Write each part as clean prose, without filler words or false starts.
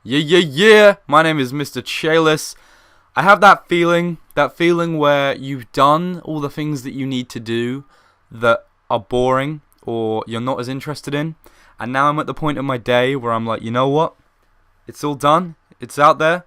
Yeah. My name is Mr. Chalice. I have that feeling where you've done all the things that you need to do that are boring or you're not as interested in. And now I'm at the point in my day where I'm like, you know what? It's all done. It's out there.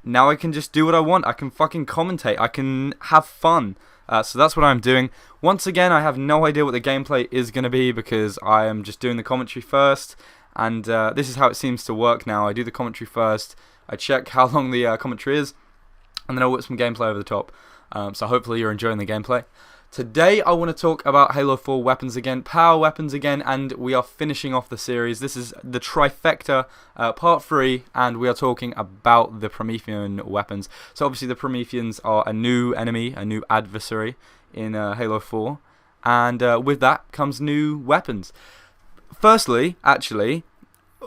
Now I can just do what I want. I can fucking commentate. I can have fun. So that's what I'm doing. Once again, I have no idea what the gameplay is going to be because I am just doing the commentary first. And this is how it seems to work now. I do the commentary first. I check how long the commentary is. And then I'll whip some gameplay over the top. So hopefully you're enjoying the gameplay. Today I want to talk about Halo 4 weapons again, power weapons again, and we are finishing off the series. This is the trifecta, part 3, and we are talking about the Promethean weapons. So obviously the Prometheans are a new enemy, a new adversary in Halo 4, and with that comes new weapons. Firstly, actually,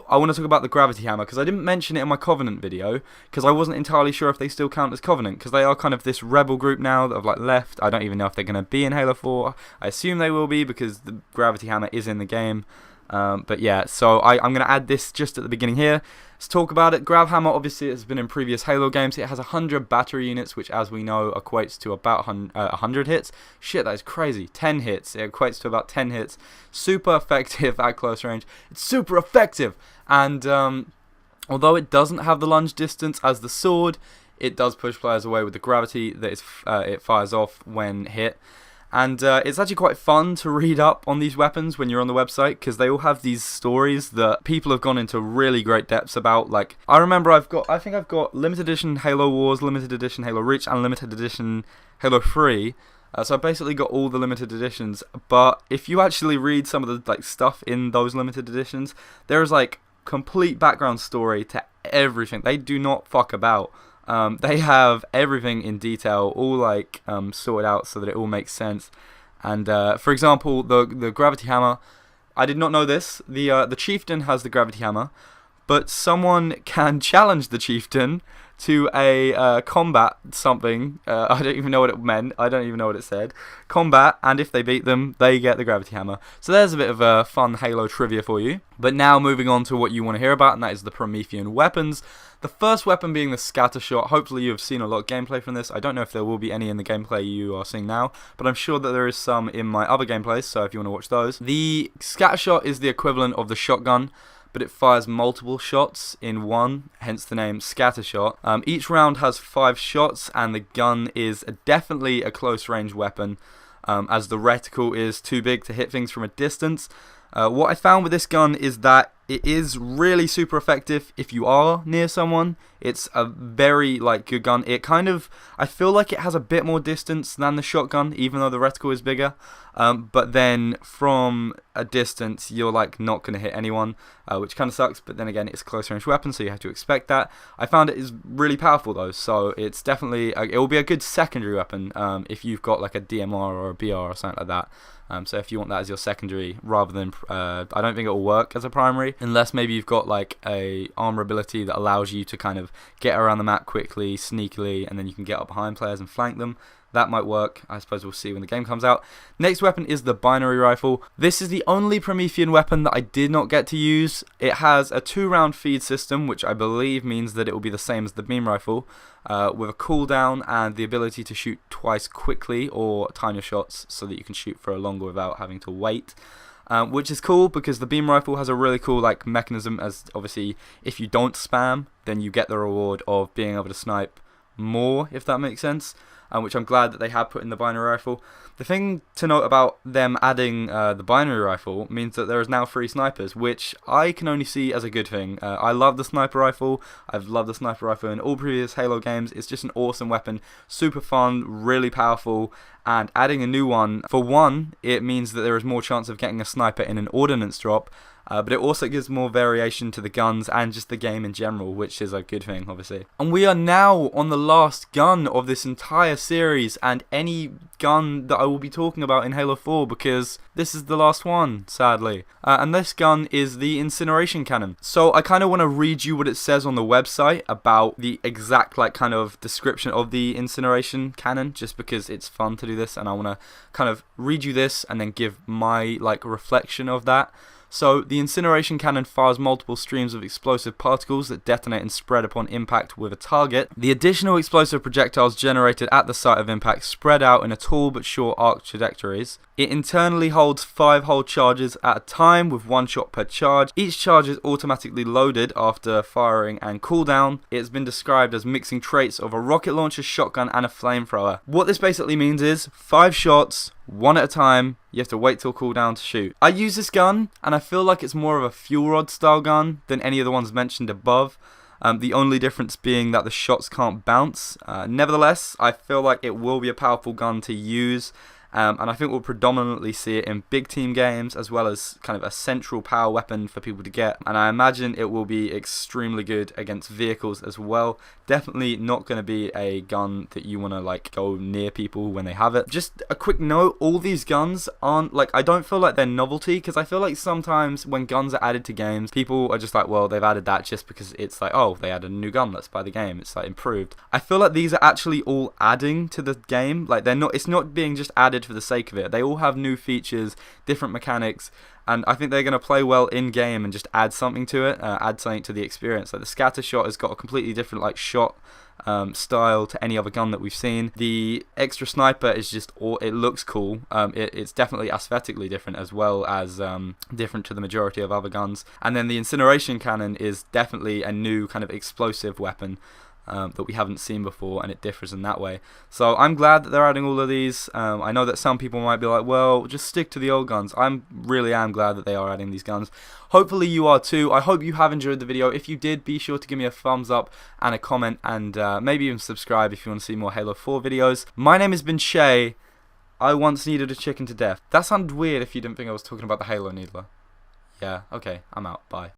I want to talk about the gravity hammer, because I didn't mention it in my Covenant video, because I wasn't entirely sure if they still count as Covenant, because they are kind of this rebel group now that have left. I don't even know if they're going to be in Halo 4. I assume they will be, because the gravity hammer is in the game. But yeah, so I'm going to add this just at the beginning here. Let's talk about it. Grav hammer, obviously, has been in previous Halo games. It has 100 battery units, which, as we know, equates to about 100 hits. Shit, that is crazy. 10 hits. It equates to about 10 hits. Super effective at close range. It's super effective. And although it doesn't have the lunge distance as the sword, it does push players away with the gravity that it fires off when hit. And it's actually quite fun to read up on these weapons when you're on the website, because they all have these stories that people have gone into really great depths about. Like, I remember I think I've got limited edition Halo Wars, limited edition Halo Reach, and limited edition Halo 3. So I basically got all the limited editions. But if you actually read some of the stuff in those limited editions, there is complete background story to everything. They do not fuck about. They have everything in detail, all sorted out so that it all makes sense. And for example, the gravity hammer, I did not know this. The chieftain has the gravity hammer, but someone can challenge the chieftain to a combat something. I don't even know what it meant. I don't even know what it said. Combat, and if they beat them, they get the gravity hammer. So there's a bit of fun Halo trivia for you. But now moving on to what you want to hear about, and that is the Promethean weapons. The first weapon being the scatter shot. Hopefully you have seen a lot of gameplay from this. I don't know if there will be any in the gameplay you are seeing now, but I'm sure that there is some in my other gameplays, so if you want to watch those. The scatter shot is the equivalent of the shotgun, but it fires multiple shots in one, hence the name scatter shot. Each round has 5 shots, and the gun is definitely a close range weapon, as the reticle is too big to hit things from a distance. What I found with this gun is that it is really super effective if you are near someone. It's a very good gun. I feel like it has a bit more distance than the shotgun, even though the reticle is bigger. But then from a distance, you're not going to hit anyone, which kind of sucks. But then again, it's a close range weapon, so you have to expect that. I found it is really powerful though, so it's definitely it will be a good secondary weapon if you've got a DMR or a BR or something like that. So if you want that as your secondary, rather than I don't think it will work as a primary, unless maybe you've got a armor ability that allows you to kind of get around the map quickly, sneakily, and then you can get up behind players and flank them. That might work. I suppose we'll see when the game comes out. Next weapon is the binary rifle. This is the only Promethean weapon that I did not get to use. It has a 2-round feed system, which I believe means that it will be the same as the beam rifle, with a cooldown and the ability to shoot twice quickly or time your shots so that you can shoot for a longer without having to wait. Which is cool because the beam rifle has a really cool mechanism, as obviously if you don't spam, then you get the reward of being able to snipe more, if that makes sense. Which I'm glad that they have put in the binary rifle. The thing to note about them adding the binary rifle means that there is now 3 snipers, which I can only see as a good thing. I love the sniper rifle. I've loved the sniper rifle in all previous Halo games. It's just an awesome weapon, super fun, really powerful, and adding a new one, for one, it means that there is more chance of getting a sniper in an ordnance drop, but it also gives more variation to the guns and just the game in general, which is a good thing, obviously. And we are now on the last gun of this entire series, and any gun that I will be talking about in Halo 4, because this is the last one, sadly. And this gun is the incineration cannon. So I kind of want to read you what it says on the website about the exact kind of description of the incineration cannon, just because it's fun to do this, and I want to kind of read you this and then give my reflection of that. So the incineration cannon fires multiple streams of explosive particles that detonate and spread upon impact with a target. The additional explosive projectiles generated at the site of impact spread out in a tall but short arc trajectories. It internally holds 5 whole charges at a time with 1 shot per charge. Each charge is automatically loaded after firing and cooldown. It's been described as mixing traits of a rocket launcher, shotgun and a flamethrower. What this basically means is 5 shots, 1 at a time. You have to wait till cooldown to shoot. I use this gun and I feel like it's more of a fuel rod style gun than any of the ones mentioned above. The only difference being that the shots can't bounce. Nevertheless, I feel like it will be a powerful gun to use. And I think we'll predominantly see it in big team games as well as kind of a central power weapon for people to get. And I imagine it will be extremely good against vehicles as well. Definitely not going to be a gun that you want to like go near people when they have it. Just a quick note, all these guns aren't like, I don't feel like they're novelty, because I feel like sometimes when guns are added to games, people are just like, well, they've added that just because it's like, oh, they added a new gun, let's buy the game. It's like improved. I feel like these are actually all adding to the game. Like they're not, it's not being just added for the sake of it. They all have new features, different mechanics, and I think they're going to play well in game and just add something to it, add something to the experience. Like the scatter shot has got a completely different like shot style to any other gun that we've seen. The extra sniper is just, it looks cool. It's definitely aesthetically different as well as different to the majority of other guns. And then the incineration cannon is definitely a new kind of explosive weapon that we haven't seen before, and it differs in that way. So I'm glad that they're adding all of these. I know that some people might be like, well, just stick to the old guns. I really am glad that they are adding these guns. Hopefully you are too. I hope you have enjoyed the video. If you did, be sure to give me a thumbs up and a comment, and maybe even subscribe if you want to see more Halo 4 videos. My name has been Shay. I once needed a chicken to death. That sounded weird if you didn't think I was talking about the Halo Needler. Yeah, okay, I'm out. Bye.